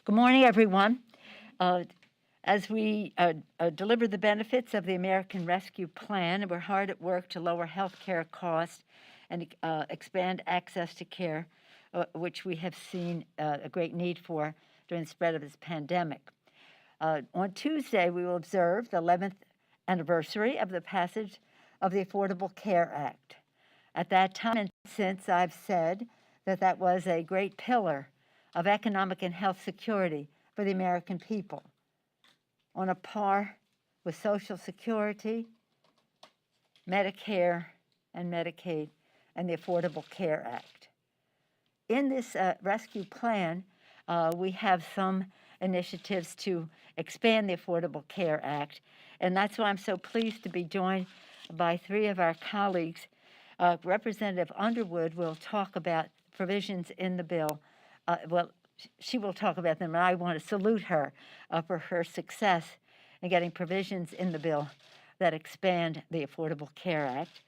Good morning, everyone. As we deliver the benefits of the American Rescue Plan, we're hard at work to lower health care costs and expand access to care, which we have seen a great need for during the spread of this pandemic. On Tuesday, we will observe the 11th anniversary of the passage of the Affordable Care Act. At that time and since, I've said that was a great pillar of economic and health security for the American people, on a par with Social Security, Medicare, and Medicaid, and the Affordable Care Act. In this rescue plan, we have some initiatives to expand the Affordable Care Act, and that's why I'm so pleased to be joined by three of our colleagues. Representative Underwood will talk about provisions in the bill. She will talk about them, and I want to salute her for her success in getting provisions in the bill that expand the Affordable Care Act.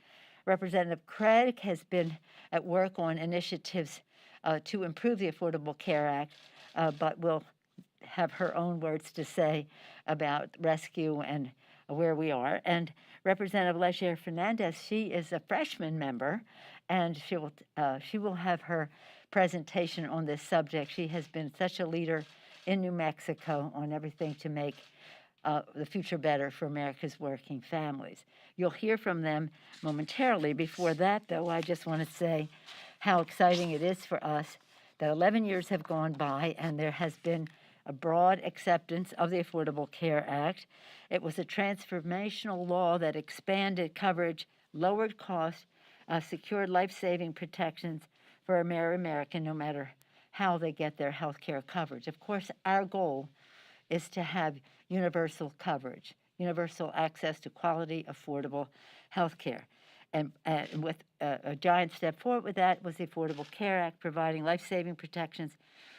Representative Craig has been at work on initiatives to improve the Affordable Care Act, but will have her own words to say about rescue and where we are. And Representative Leger Fernandez, she is a freshman member, and she will have her presentation on this subject. She has been such a leader in New Mexico on everything to make the future better for America's working families. You'll hear from them momentarily. Before that, though, I just want to say how exciting it is for us that 11 years have gone by and there has been a broad acceptance of the Affordable Care Act. It was a transformational law that expanded coverage, lowered costs, secured life-saving protections for American, no matter how they get their health care coverage. Of course, our goal is to have universal coverage, universal access to quality, affordable health care. And with a giant step forward with that was the Affordable Care Act, providing life-saving protections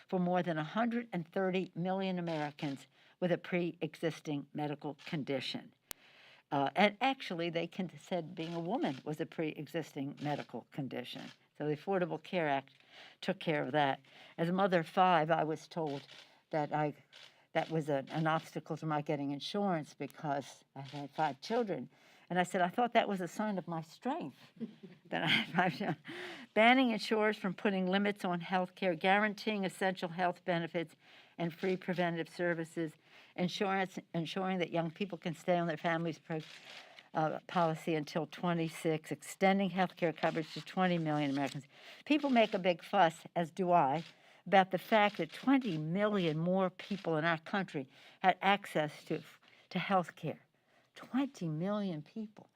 for more than 130 million Americans with a pre-existing medical condition. And actually, they said being a woman was a pre-existing medical condition. So the Affordable Care Act took care of that. As a mother of five, I was told that that was an obstacle to my getting insurance because I had 5 children. And I said, I thought that was a sign of my strength. That I had 5 children. Banning insurers from putting limits on health care, guaranteeing essential health benefits and free preventive services, ensuring that young people can stay on their family's policy until 26, extending health care coverage to 20 million Americans. People make a big fuss, as do I, about the fact that 20 million more people in our country had access to health care. 20 million people.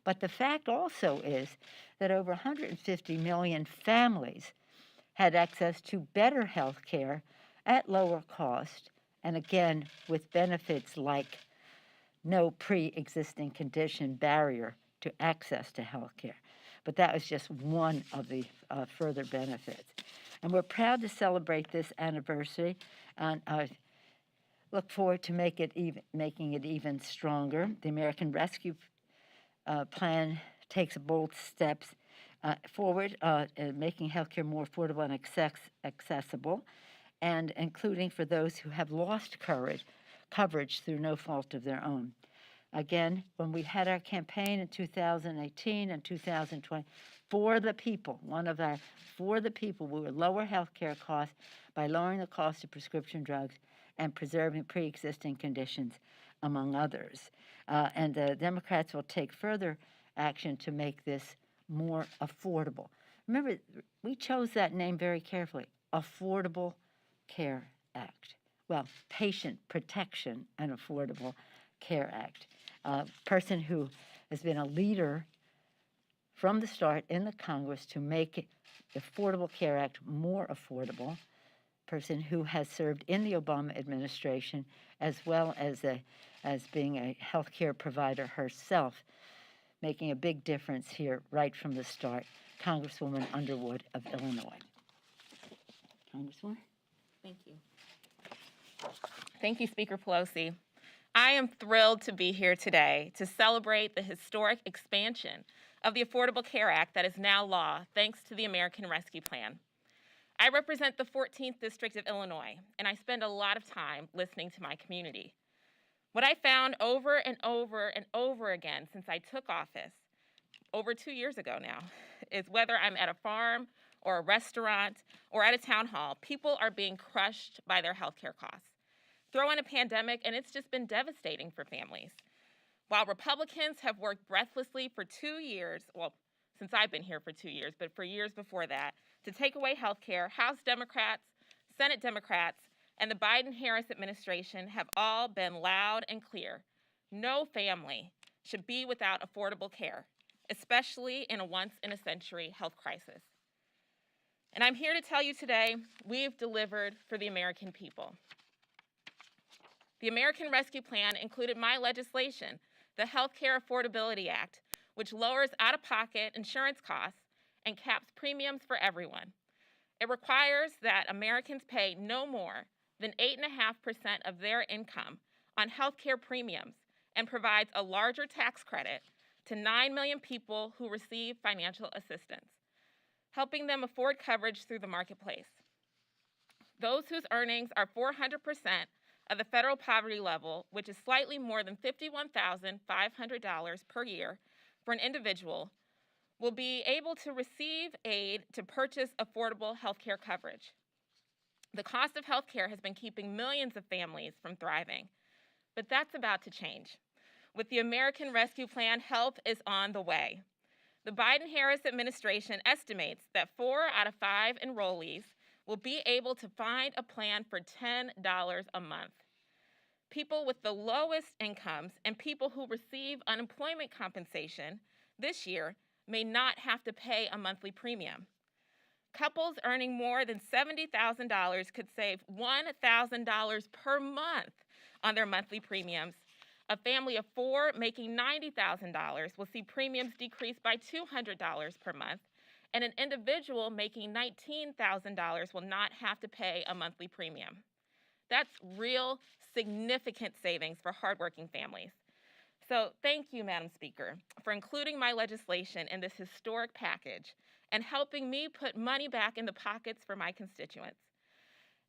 But the fact also is that over 150 million families had access to better health care at lower cost, and again, with benefits like no pre-existing condition barrier to access to health care. But that was just one of the further benefits. And we're proud to celebrate this anniversary, and look forward to making it even stronger. The American Rescue Plan takes bold steps forward in making healthcare more affordable and accessible, and including for those who have lost coverage through no fault of their own. Again, when we had our campaign in 2018 and 2020, for the people, for the people, we would lower health care costs by lowering the cost of prescription drugs and preserving pre-existing conditions, among others. And the Democrats will take further action to make this more affordable. Remember, we chose that name very carefully, Affordable Care Act. Well, Patient Protection and Affordable Care Act. A person who has been a leader from the start in the Congress to make the Affordable Care Act more affordable, person who has served in the Obama administration as well as being a health care provider herself, making a big difference here right from the start, Congresswoman Underwood of Illinois. Congresswoman? Thank you. Thank you, Speaker Pelosi. I am thrilled to be here today to celebrate the historic expansion of the Affordable Care Act that is now law, thanks to the American Rescue Plan. I represent the 14th District of Illinois, and I spend a lot of time listening to my community. What I found over and over and over again since I took office, over 2 years ago now, is whether I'm at a farm or a restaurant or at a town hall, people are being crushed by their healthcare costs. Throw in a pandemic, and it's just been devastating for families. While Republicans have worked breathlessly for 2 years, well, since I've been here for 2 years, but for years before that, to take away health care, House Democrats, Senate Democrats, and the Biden-Harris administration have all been loud and clear. No family should be without affordable care, especially in a once-in-a-century health crisis. And I'm here to tell you today, we've delivered for the American people. The American Rescue Plan included my legislation, the Healthcare Affordability Act, which lowers out-of-pocket insurance costs and caps premiums for everyone. It requires that Americans pay no more than 8.5% of their income on healthcare premiums and provides a larger tax credit to 9 million people who receive financial assistance, helping them afford coverage through the marketplace. Those whose earnings are 400% of the federal poverty level, which is slightly more than $51,500 per year for an individual, will be able to receive aid to purchase affordable health care coverage. The cost of health care has been keeping millions of families from thriving, but that's about to change. With the American Rescue Plan, help is on the way. The Biden-Harris administration estimates that 4 out of 5 enrollees will be able to find a plan for $10 a month. People with the lowest incomes and people who receive unemployment compensation this year may not have to pay a monthly premium. Couples earning more than $70,000 could save $1,000 per month on their monthly premiums. A family of 4 making $90,000 will see premiums decrease by $200 per month, and an individual making $19,000 will not have to pay a monthly premium. That's real significant savings for hardworking families. So thank you, Madam Speaker, for including my legislation in this historic package and helping me put money back in the pockets for my constituents.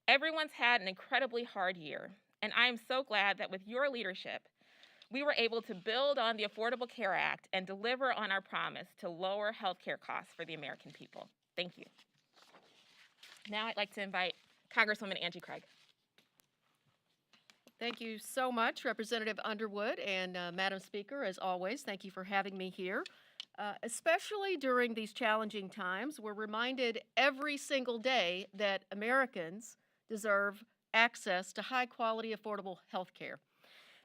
Everyone's had an incredibly hard year, and I am so glad that with your leadership, we were able to build on the Affordable Care Act and deliver on our promise to lower health care costs for the American people. Thank you. Now I'd like to invite Congresswoman Angie Craig. Thank you so much, Representative Underwood, and Madam Speaker, as always, thank you for having me here. Especially during these challenging times, we're reminded every single day that Americans deserve access to high-quality, affordable health care.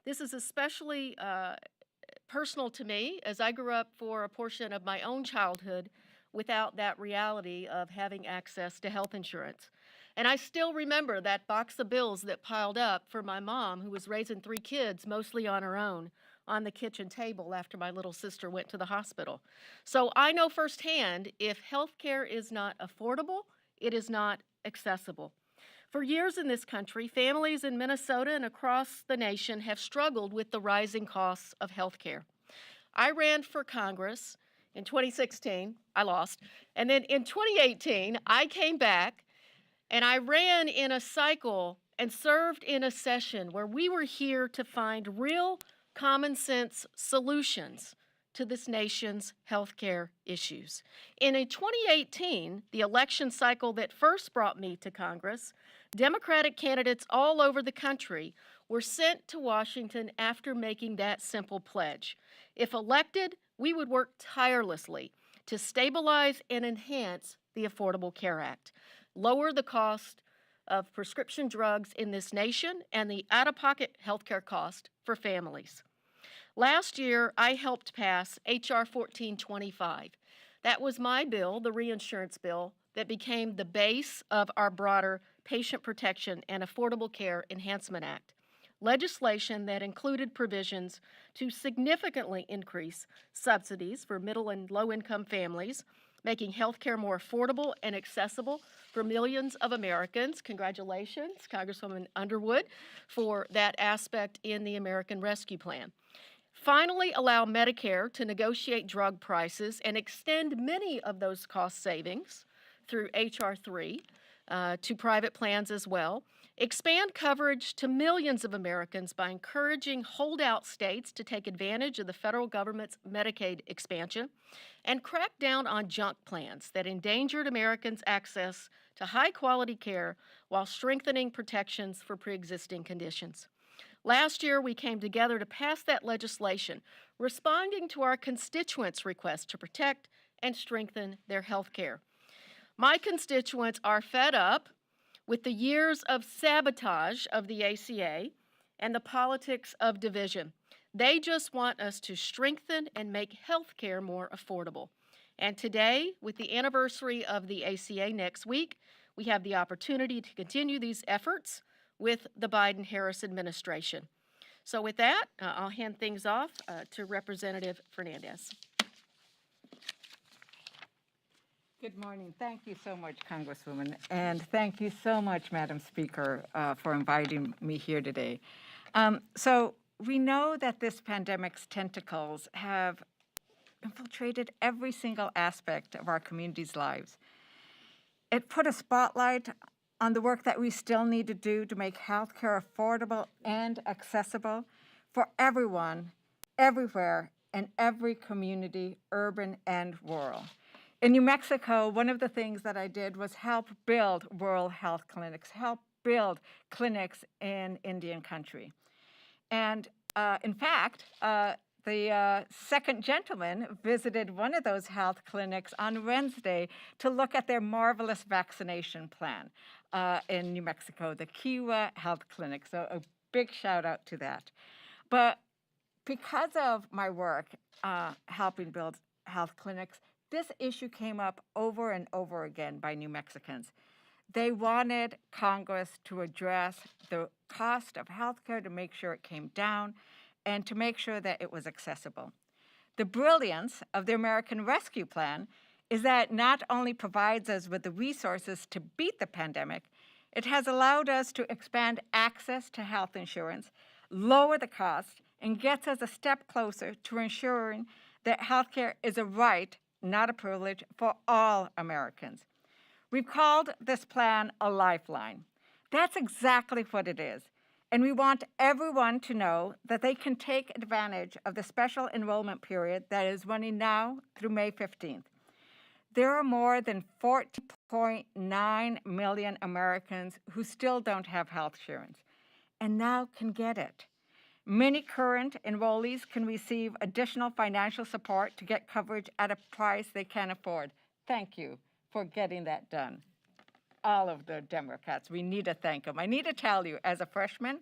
This is especially personal to me, as I grew up for a portion of my own childhood without that reality of having access to health insurance. And I still remember that box of bills that piled up for my mom, who was raising 3 kids, mostly on her own, on the kitchen table after my little sister went to the hospital. So I know firsthand, if health care is not affordable, it is not accessible. For years in this country, families in Minnesota and across the nation have struggled with the rising costs of health care. I ran for Congress in 2016. I lost. And then in 2018, I came back and I ran in a cycle and served in a session where we were here to find real common sense solutions to this nation's healthcare issues. In 2018, the election cycle that first brought me to Congress, Democratic candidates all over the country were sent to Washington after making that simple pledge. If elected, we would work tirelessly to stabilize and enhance the Affordable Care Act, lower the cost of prescription drugs in this nation and the out-of-pocket healthcare cost for families. Last year, I helped pass H.R. 1425. That was my bill, the reinsurance bill, that became the base of our broader Patient Protection and Affordable Care Enhancement Act. Legislation that included provisions to significantly increase subsidies for middle and low-income families, making health care more affordable and accessible for millions of Americans. Congratulations, Congresswoman Underwood, for that aspect in the American Rescue Plan. Finally, allow Medicare to negotiate drug prices and extend many of those cost savings through H.R. 3, to private plans as well, expand coverage to millions of Americans by encouraging holdout states to take advantage of the federal government's Medicaid expansion, and crack down on junk plans that endangered Americans' access to high-quality care while strengthening protections for pre-existing conditions. Last year, we came together to pass that legislation, responding to our constituents' request to protect and strengthen their health care. My constituents are fed up with the years of sabotage of the ACA and the politics of division. They just want us to strengthen and make health care more affordable. And today, with the anniversary of the ACA next week, we have the opportunity to continue these efforts with the Biden-Harris administration. So with that, I'll hand things off to Representative Fernandez. Good morning. Thank you so much, Congresswoman, and thank you so much, Madam Speaker, for inviting me here today. So we know that this pandemic's tentacles have infiltrated every single aspect of our community's lives. It put a spotlight on the work that we still need to do to make healthcare affordable and accessible for everyone, everywhere, in every community, urban and rural. In New Mexico, one of the things that I did was help build rural health clinics, help build clinics in Indian country. And in fact, the second gentleman visited one of those health clinics on Wednesday to look at their marvelous vaccination plan in New Mexico, the Kiowa Health Clinic. So a big shout out to that. But because of my work helping build health clinics, this issue came up over and over again by New Mexicans. They wanted Congress to address the cost of healthcare, to make sure it came down, and to make sure that it was accessible. The brilliance of the American Rescue Plan is that it not only provides us with the resources to beat the pandemic, it has allowed us to expand access to health insurance, lower the cost, and gets us a step closer to ensuring that healthcare is a right, not a privilege, for all Americans. We've called this plan a lifeline. That's exactly what it is. And we want everyone to know that they can take advantage of the special enrollment period that is running now through May 15th. There are more than 40.9 million Americans who still don't have health insurance and now can get it. Many current enrollees can receive additional financial support to get coverage at a price they can afford. Thank you for getting that done. All of the Democrats, we need to thank them. I need to tell you, as a freshman,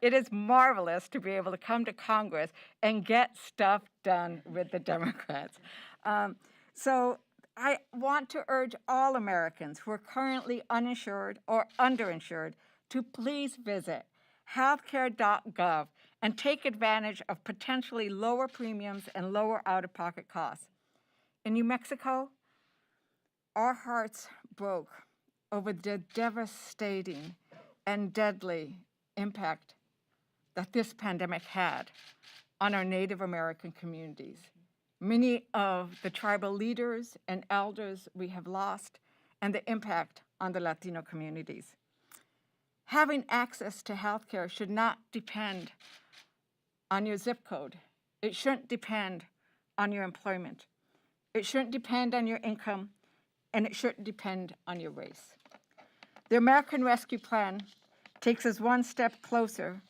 it is marvelous to be able to come to Congress and get stuff done with the Democrats. So I want to urge all Americans who are currently uninsured or underinsured to please visit healthcare.gov and take advantage of potentially lower premiums and lower out-of-pocket costs. In New Mexico, our hearts broke over the devastating and deadly impact that this pandemic had on our Native American communities. Many of the tribal leaders and elders we have lost, and the impact on the Latino communities. Having access to healthcare should not depend on your zip code. It shouldn't depend on your employment. It shouldn't depend on your income, and it shouldn't depend on your race. The American Rescue Plan takes us one step closer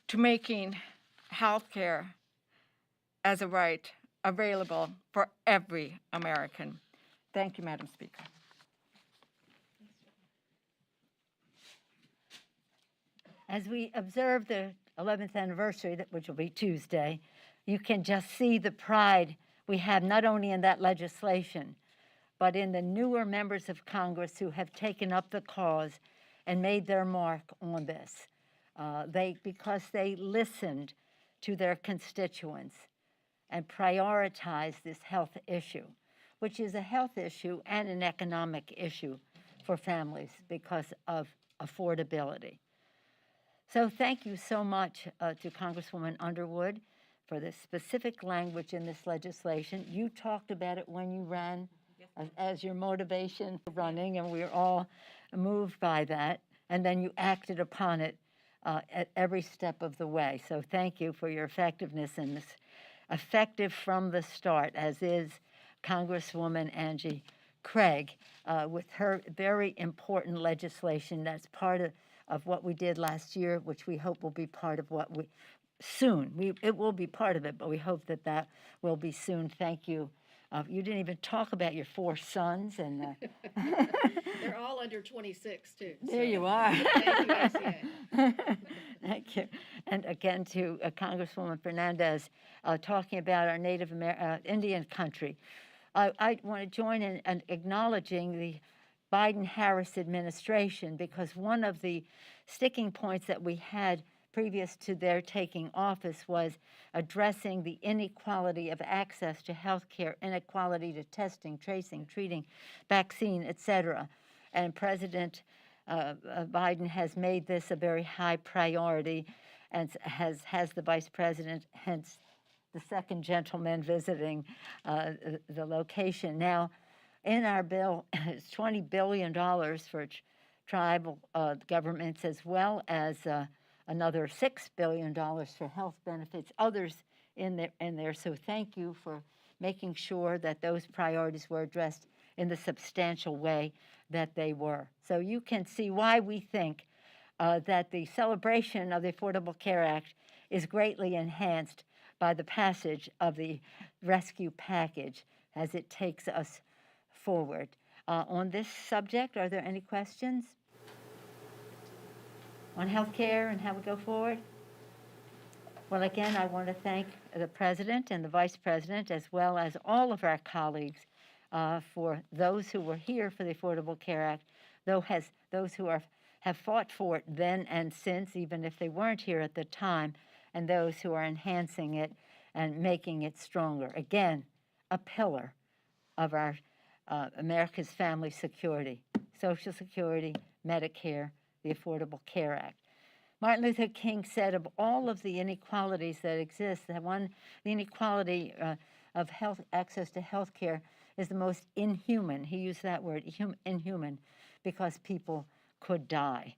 to making healthcare as a right available for every American. Thank you, Madam Speaker. As we observe the 11th anniversary, which will be Tuesday, you can just see the pride we have not only in that legislation, but in the newer members of Congress who have taken up the cause and made their mark on this. Because they listened to their constituents and prioritized this health issue, which is a health issue and an economic issue for families because of affordability. So thank you so much to Congresswoman Underwood for the specific language in this legislation. You talked about it when you ran as your motivation for running, and we're all moved by that, and then you acted upon it at every step of the way. So thank you for your effectiveness in this, effective from the start, as is Congresswoman Angie Craig with her very important legislation that's part of what we did last year, which we hope will be part of what we soon. It will be part of it, but we hope that that will be soon. Thank you. You didn't even talk about your 4 sons, and They're all under 26, too. there you are. Thank you, ACA. Thank you. And again to Congresswoman Fernandez talking about our Native Indian country. I want to join in acknowledging the Biden-Harris administration, because one of the sticking points that we had previous to their taking office was addressing the inequality of access to health care, inequality to testing, tracing, treating, vaccine, et cetera. And President Biden has made this a very high priority, and has the Vice President, hence the second gentleman visiting the location. Now, in our bill, it's $20 billion for tribal governments, as well as another $6 billion for health benefits, others in there. So thank you for making sure that those priorities were addressed in the substantial way that they were. So you can see why we think that the celebration of the Affordable Care Act is greatly enhanced by the passage of the rescue package as it takes us forward. On this subject, are there any questions? On health care and how we go forward? Well, again, I want to thank the President and the Vice President, as well as all of our colleagues, for those who were here for the Affordable Care Act, those who have fought for it then and since, even if they weren't here at the time, and those who are enhancing it and making it stronger. Again, a pillar of our America's family security, Social Security, Medicare, the Affordable Care Act. Martin Luther King said of all of the inequalities that exist, the inequality of health access to health care is the most inhuman. He used that word, inhuman, because people could die.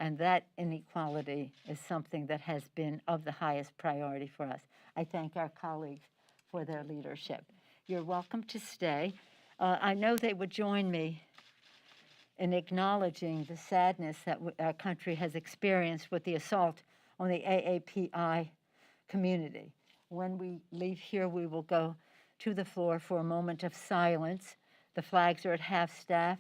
And that inequality is something that has been of the highest priority for us. I thank our colleagues for their leadership. You're welcome to stay. I know they would join me in acknowledging the sadness that our country has experienced with the assault on the AAPI community. When we leave here, we will go to the floor for a moment of silence. The flags are at half-staff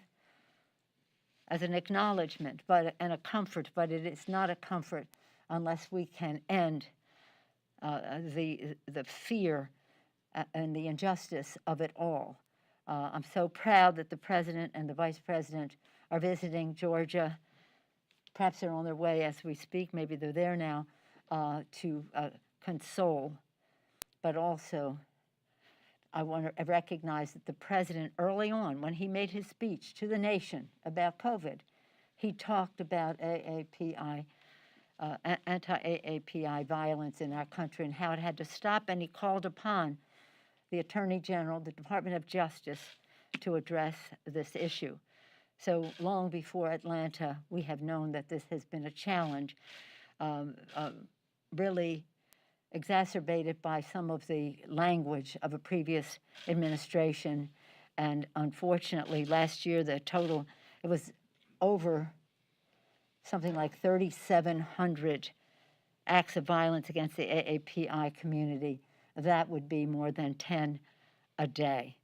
as an acknowledgement and a comfort, but it is not a comfort unless we can end the fear and the injustice of it all. I'm so proud that the President and the Vice President are visiting Georgia. Perhaps they're on their way as we speak. Maybe they're there now to console. But also, I want to recognize that the President, early on, when he made his speech to the nation about COVID, he talked about AAPI, anti-AAPI violence in our country and how it had to stop, and he called upon the Attorney General, the Department of Justice, to address this issue. So long before Atlanta, we have known that this has been a challenge, really exacerbated by some of the language of a previous administration. And unfortunately, last year, it was over something like 3,700 acts of violence against the AAPI community. That would be more than 10 a day.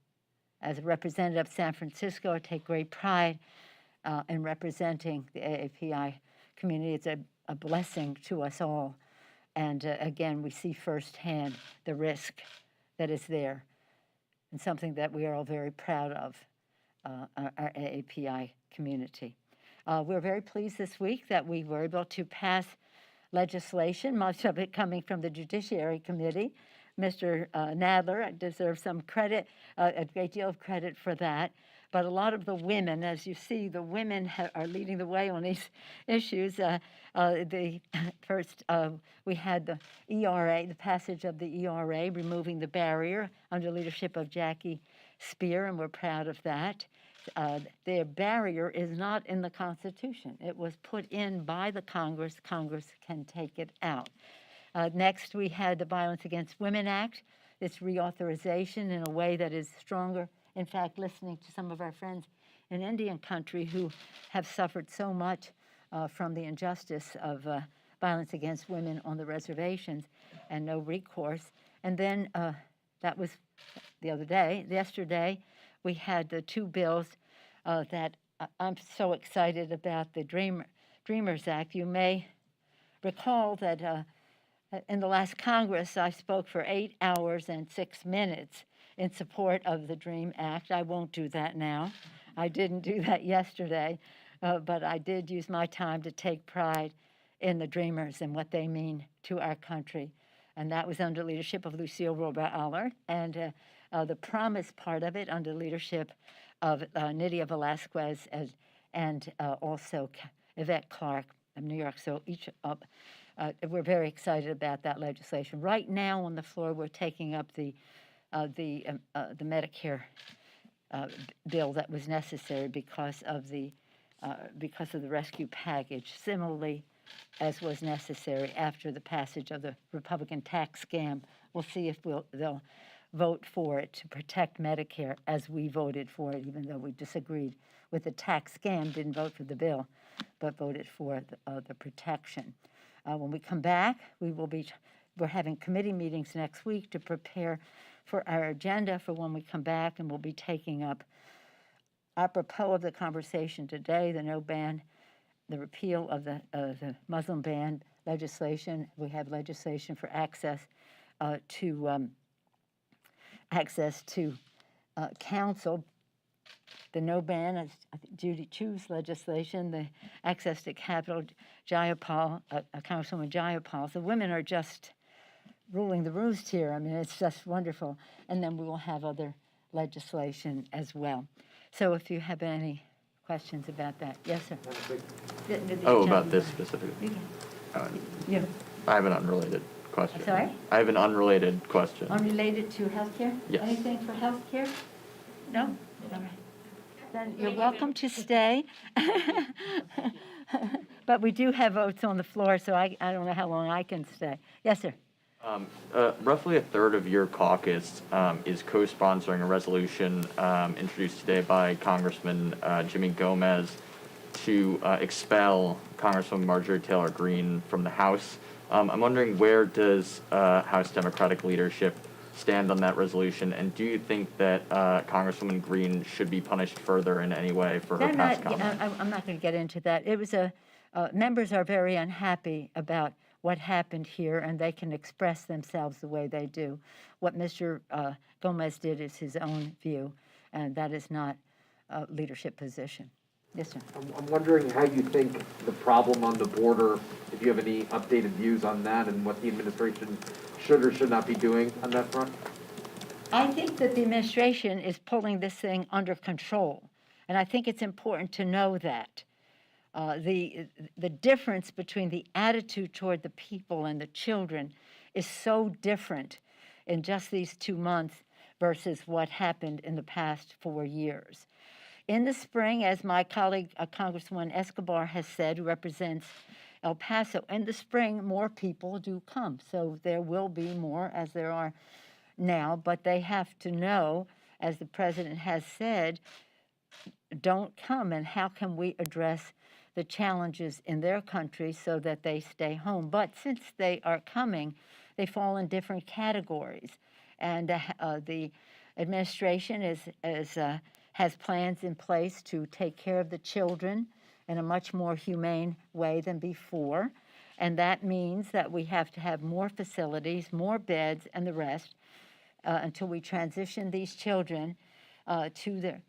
As a representative of San Francisco, I take great pride in representing the AAPI community. It's a blessing to us all. And again, we see firsthand the risk that is there, and something that we are all very proud of, our AAPI community. We're very pleased this week that we were able to pass legislation, much of it coming from the Judiciary Committee. Mr. Nadler deserves some credit, a great deal of credit for that. But a lot of the women, as you see, the women are leading the way on these issues. First, we had the ERA, the passage of the ERA, removing the barrier under leadership of Jackie Spear, and we're proud of that. their barrier is not in the Constitution. It was put in by the Congress. Congress can take it out. Next, we had the Violence Against Women Act, its reauthorization in a way that is stronger. In fact, listening to some of our friends in Indian country who have suffered so much from the injustice of violence against women on the reservations and no recourse. And then that was the other day. Yesterday, we had the two bills that I'm so excited about, the Dreamers Act. You may recall that in the last Congress, I spoke for 8 hours and 6 minutes in support of the DREAM Act. I won't do that now. I didn't do that yesterday, but I did use my time to take pride in the Dreamers and what they mean to our country. And that was under leadership of Lucille Rober-Allard, and the promise part of it under leadership of Nydia Velasquez and also Yvette Clarke of New York. So we're very excited about that legislation. Right now on the floor, we're taking up the Medicare bill that was necessary because of the rescue package. Similarly, as was necessary after the passage of the Republican tax scam, we'll see if they'll vote for it to protect Medicare as we voted for it, even though we disagreed with the tax scam, didn't vote for the bill, but voted for the protection. When we come back, we're having committee meetings next week to prepare for our agenda for when we come back, and we'll be taking up, apropos of the conversation today, the repeal of the Muslim ban legislation. We have legislation for access to counsel. The no ban, as Judy Chu's legislation, the access to capital, Jayapal, Congresswoman Jayapal. So women are just ruling the roost here. I mean, it's just wonderful. And then we will have other legislation as well. So if you have any questions about that. Yes, sir. About this specifically? Yeah. I have an unrelated question. Sorry? I have an unrelated question. Unrelated to healthcare? Yes. Anything for healthcare? No? All right. Then you're welcome to stay. But we do have votes on the floor, so I don't know how long I can stay. Yes, sir. Roughly a third of your caucus is co-sponsoring a resolution introduced today by Congressman Jimmy Gomez to expel Congresswoman Marjorie Taylor Greene from the House. I'm wondering, where does House Democratic leadership stand on that resolution, and do you think that Congresswoman Greene should be punished further in any way for her past comments? I'm not going to get into that. It was members are very unhappy about what happened here, and they can express themselves the way they do. What Mr. Gomez did is his own view, and that is not a leadership position. Yes, sir. I'm wondering how you think the problem on the border, if you have any updated views on that and what the administration should or should not be doing on that front? I think that the administration is pulling this thing under control, and I think it's important to know that. The difference between the attitude toward the people and the children is so different in just these 2 months versus what happened in the past 4 years. In the spring, as my colleague, Congresswoman Escobar has said, who represents El Paso, in the spring, more people do come. So there will be more, as there are now, but they have to know, as the president has said, don't come, and how can we address the challenges in their country so that they stay home? But since they are coming, they fall in different categories. And the administration has plans in place to take care of the children in a much more humane way than before. And that means that we have to have more facilities, more beds, and the rest until we transition these children to their,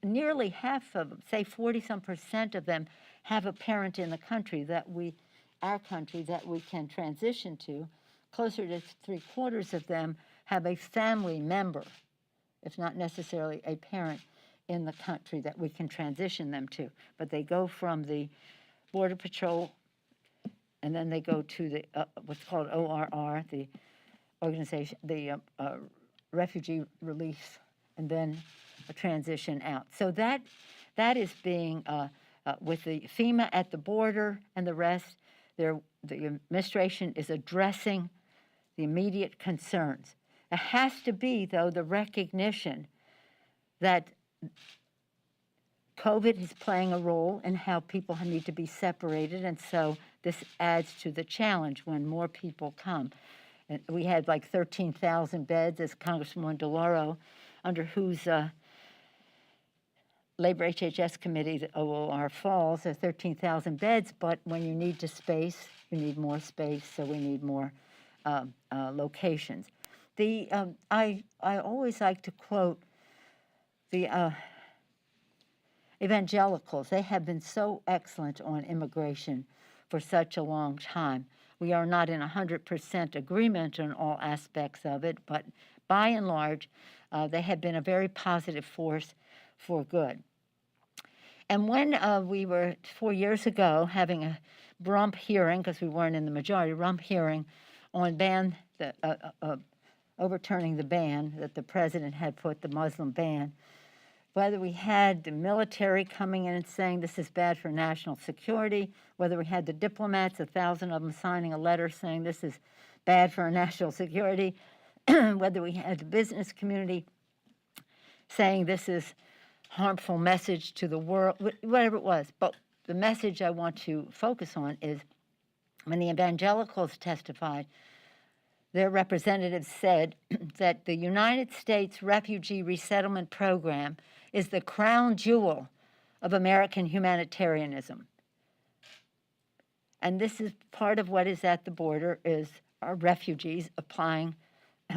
nearly half of them, say 40% of them, have a parent in the country our country that we can transition to. Closer to 3/4 of them have a family member, if not necessarily a parent, in the country that we can transition them to. But they go from the Border Patrol, and then they go to the what's called ORR, the organization, the Refugee Relief, and then transition out. So that is being, with the FEMA at the border and the rest, the administration is addressing the immediate concerns. There has to be, though, the recognition that COVID is playing a role in how people need to be separated, and so this adds to the challenge when more people come. And we had like 13,000 beds, as Congresswoman DeLauro, under whose Labor HHS Committee, the OOR falls, are 13,000 beds, but when you need to space, you need more space, so we need more locations. I always like to quote the evangelicals. They have been so excellent on immigration for such a long time. We are not in 100% agreement on all aspects of it, but by and large, they have been a very positive force for good. And when we were 4 years ago having a rump hearing, because we weren't in the majority, rump hearing on overturning the ban that the president had put, the Muslim ban, whether we had the military coming in and saying this is bad for national security, whether we had the diplomats, 1,000 of them signing a letter saying this is bad for our national security, whether we had the business community saying this is harmful message to the world, whatever it was. But the message I want to focus on is when the evangelicals testified, their representatives said that the United States Refugee Resettlement Program is the crown jewel of American humanitarianism. And this is part of what is at the border is our refugees applying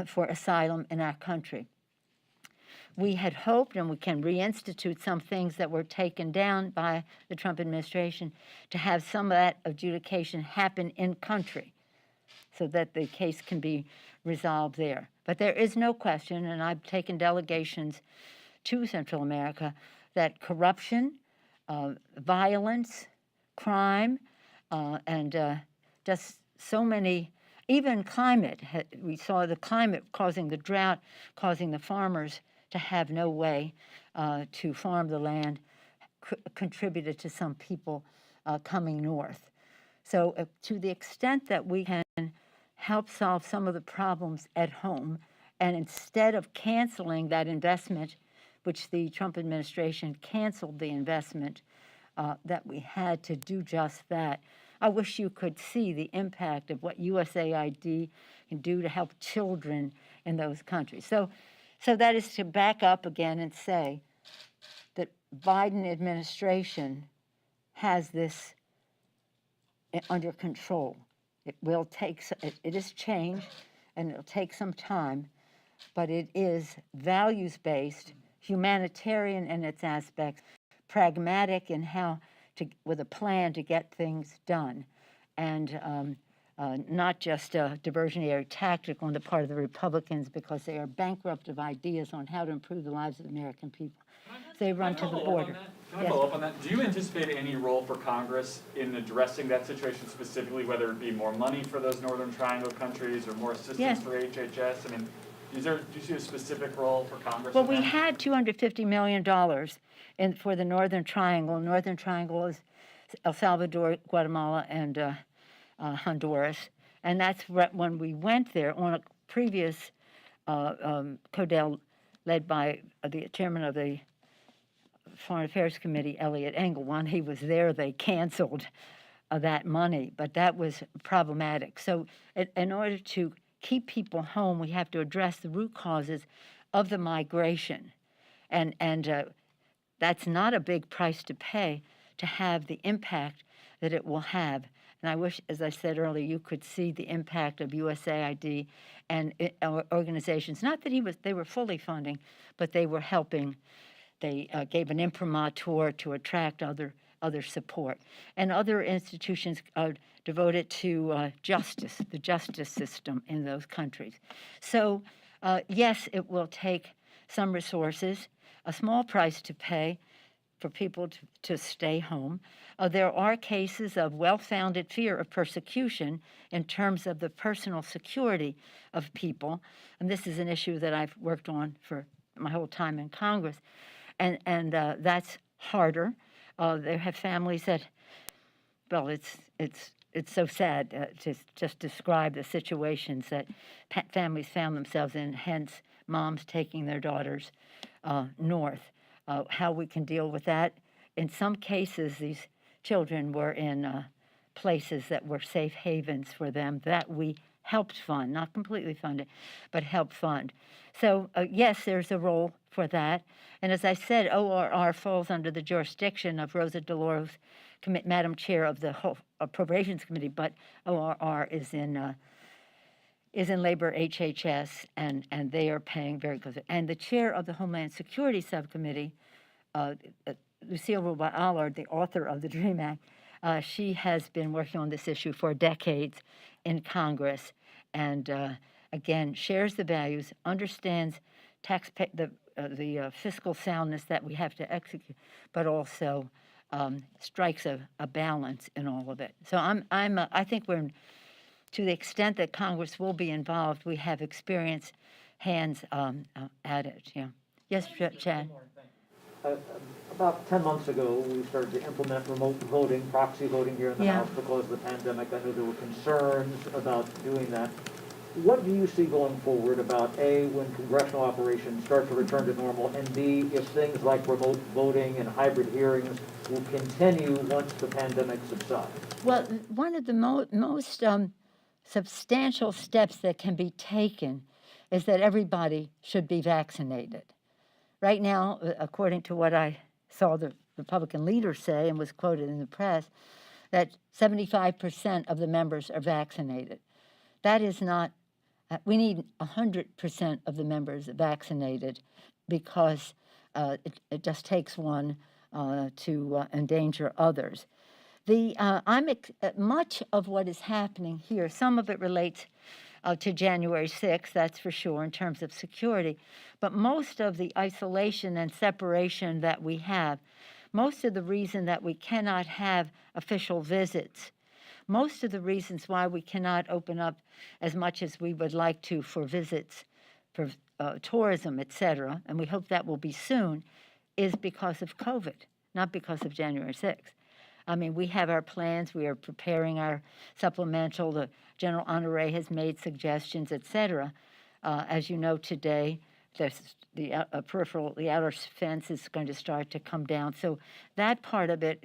for asylum in our country. We had hoped, and we can reinstitute some things that were taken down by the Trump administration, to have some of that adjudication happen in country so that the case can be resolved there. But there is no question, and I've taken delegations to Central America, that corruption, violence, crime, and just so many, even climate. We saw the climate causing the drought, causing the farmers to have no way to farm the land, contributed to some people coming north. So to the extent that we can help solve some of the problems at home, and instead of canceling that investment, which the Trump administration canceled the investment that we had to do just that, I wish you could see the impact of what USAID can do to help children in those countries. So that is to back up again and say that Biden administration has this under control. It will take, it is change, and it'll take some time, but it is values-based, humanitarian in its aspects, pragmatic in how to, with a plan to get things done, and not just a diversionary tactic on the part of the Republicans, because they are bankrupt of ideas on how to improve the lives of the American people. They run to the border. Can I follow up on that? Do you anticipate any role for Congress in addressing that situation specifically, whether it be more money for those Northern Triangle countries or more assistance Yes. for HHS? I mean, do you see a specific role for Congress? Well, in we that? had $250 million for the Northern Triangle. Northern Triangle is El Salvador, Guatemala, and Honduras. And that's when we went there on a previous CODEL led by the chairman of the Foreign Affairs Committee, Elliot Engel. When he was there, they canceled that money, but that was problematic. So in order to keep people home, we have to address the root causes of the migration. And that's not a big price to pay to have the impact that it will have. And I wish, as I said earlier, you could see the impact of USAID and organizations. Not that they were fully funding, but they were helping. They gave an imprimatur to attract other support. And other institutions are devoted to justice, the justice system in those countries. So yes, it will take some resources, a small price to pay for people to stay home. There are cases of well-founded fear of persecution in terms of the personal security of people. And this is an issue that I've worked on for my whole time in Congress, and that's harder. They have families that, well, it's so sad to just describe the situations that families found themselves in. Hence, moms taking their daughters north. How we can deal with that? In some cases, these children were in places that were safe havens for them that we helped fund, not completely funded, but helped fund. So yes, there's a role for that. And as I said, ORR falls under the jurisdiction of Rosa DeLauro, Madam Chair of the Appropriations Committee, but ORR is in labor HHS, and they are paying very good. And the chair of the Homeland Security Subcommittee, Lucille Ruba-Allard, the author of the DREAM Act, she has been working on this issue for decades in Congress, and again, shares the values, understands the fiscal soundness that we have to execute, but also strikes a balance in all of it. So I think we're, to the extent that Congress will be involved, we have experienced hands at it. Yeah. Yes, Chad. About 10 months ago, we started to implement remote voting, proxy voting here in the Yeah. House because of the pandemic. I know there were concerns about doing that. What do you see going forward about A, when congressional operations start to return to normal, and B, if things like remote voting and hybrid hearings will continue once the pandemic subsides? Well, one of the most substantial steps that can be taken is that everybody should be vaccinated. Right now, according to what I saw the Republican leader say and was quoted in the press, that 75% of the members are vaccinated. That is not, we need 100% of the members vaccinated, because it just takes one to endanger others. Much of what is happening here, some of it relates to January 6th, that's for sure, in terms of security. But most of the isolation and separation that we have, most of the reason that we cannot have official visits, most of the reasons why we cannot open up as much as we would like to for visits, for tourism, et cetera, and we hope that will be soon, is because of COVID, not because of January 6th. I mean, we have our plans. We are preparing our supplemental. The General Honore has made suggestions, et cetera. As you know, today, the outer fence is going to start to come down. So that part of it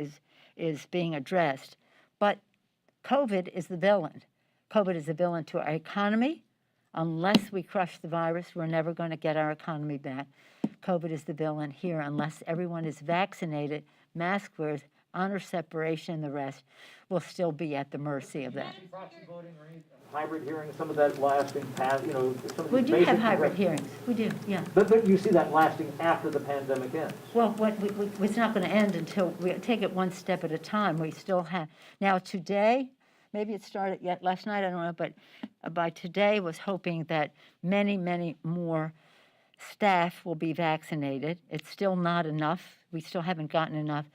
is being addressed. But COVID is the villain. COVID is a villain to our economy. Unless we crush the virus, we're never going to get our economy back. COVID is the villain here. Unless everyone is vaccinated, mask wearers, honor separation, and the rest will still be at the mercy of that. Proxy voting or any hybrid hearings, some of that lasting past, some of We these do have basic hybrid hearings. We do, yeah. But you see that lasting after the pandemic ends. Well, it's not going to end until we take it one step at a time. We still have, now today, maybe it started yet last night, I don't know, but by today was hoping that many, many more staff will be vaccinated. It's still not enough. We still haven't gotten enough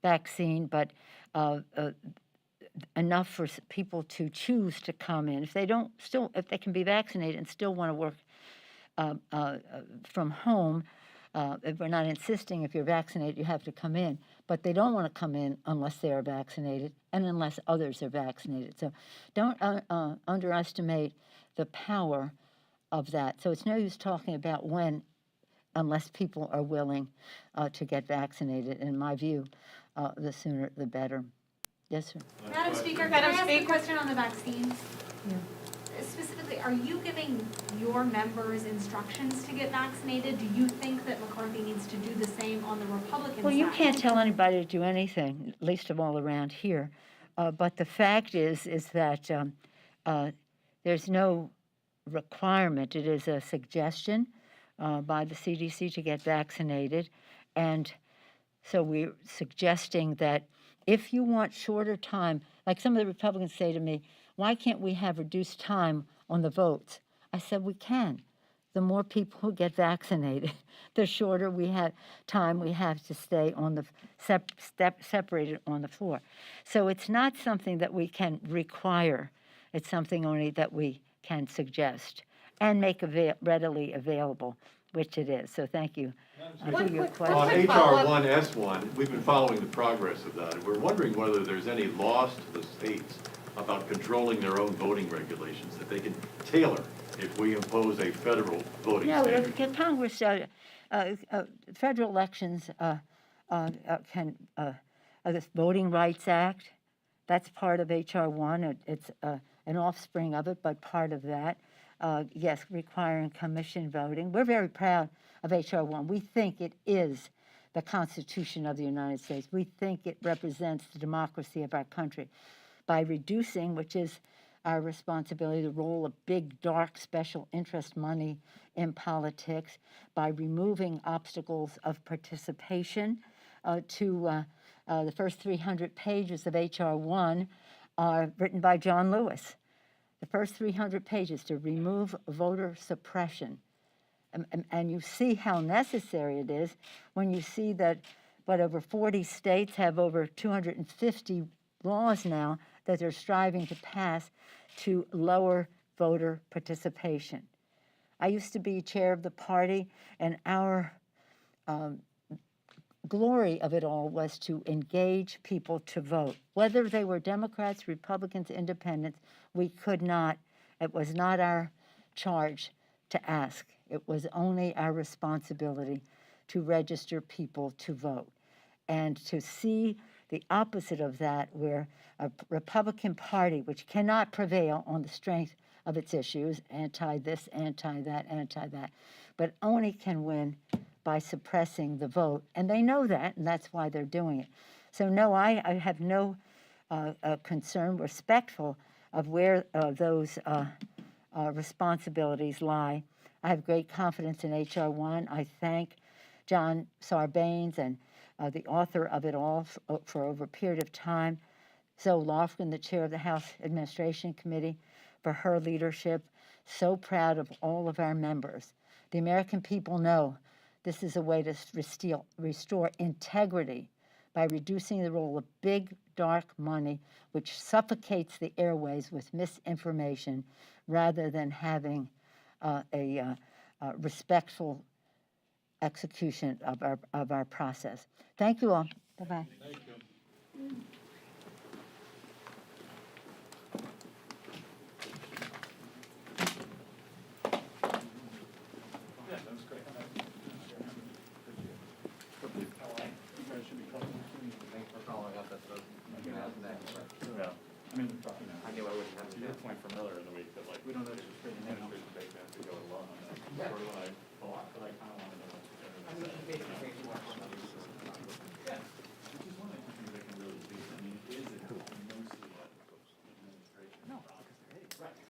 vaccine, but enough for people to choose to come in. If they can be vaccinated and still want to work from home, if we're not insisting if you're vaccinated, you have to come in. But they don't want to come in unless they are vaccinated and unless others are vaccinated. So don't underestimate the power of that. So it's no use talking about when, unless people are willing to get vaccinated. In my view, the sooner the better. Yes, sir. Madam Speaker, can I ask a question on the vaccines? Yeah. Specifically, are you giving your members instructions to get vaccinated? Do you think that McCarthy needs to do the same on the Republican side? Well, you can't tell anybody to do anything, least of all around here. But the fact is that there's no requirement. It is a suggestion by the CDC to get vaccinated. And so we're suggesting that if you want shorter time, like some of the Republicans say to me, why can't we have reduced time on the votes? I said, we can. The more people who get vaccinated, the shorter time we have to stay on the separated on the floor. So it's not something that we can require. It's something only that we can suggest and make readily available. which it is. So thank you for One your quick- question. On quick HR follow-up. 1S1, we've been following the progress of that, and we're wondering whether there's any loss to the states about controlling their own voting regulations that they can tailor if we impose a federal voting No, standard. Congress, federal elections this Voting Rights Act, that's part of HR 1. It's an offspring of it, but part of that. Yes, requiring commission voting. We're very proud of HR 1. We think it is the Constitution of the United States. We think it represents the democracy of our country. By reducing, which is our responsibility, the role of big, dark, special interest money in politics, by removing obstacles of participation to the first 300 pages of HR 1 are written by John Lewis. The first 300 pages to remove voter suppression. And you see how necessary it is when you see that over 40 states have over 250 laws now that they're striving to pass to lower voter participation. I used to be chair of the party, and our glory of it all was to engage people to vote. Whether they were Democrats, Republicans, Independents, we could not, it was not our charge to ask. It was only our responsibility to register people to vote. And to see the opposite of that, where a Republican Party, which cannot prevail on the strength of its issues, anti-this, anti-that, but only can win by suppressing the vote. And they know that, and that's why they're doing it. So no, I have no concern, respectful of where those responsibilities lie. I have great confidence in HR 1. I thank John Sarbanes and the author of it all for over a period of time, Zoe Lofgren, the chair of the House Administration Committee, for her leadership. So proud of all of our members. The American people know this is a way to restore integrity by reducing the role of big, dark money, which suffocates the airways with misinformation, rather than having a respectful execution of our process. Thank you all. Bye-bye. Yeah, that was great. Thanks for following up. That's what I'm gonna ask next. Yeah, I mean, you know, I knew I wouldn't have to your point from earlier in the week that like, we don't know if it's straight administration, they have to go along on that. Yeah. Sort of like,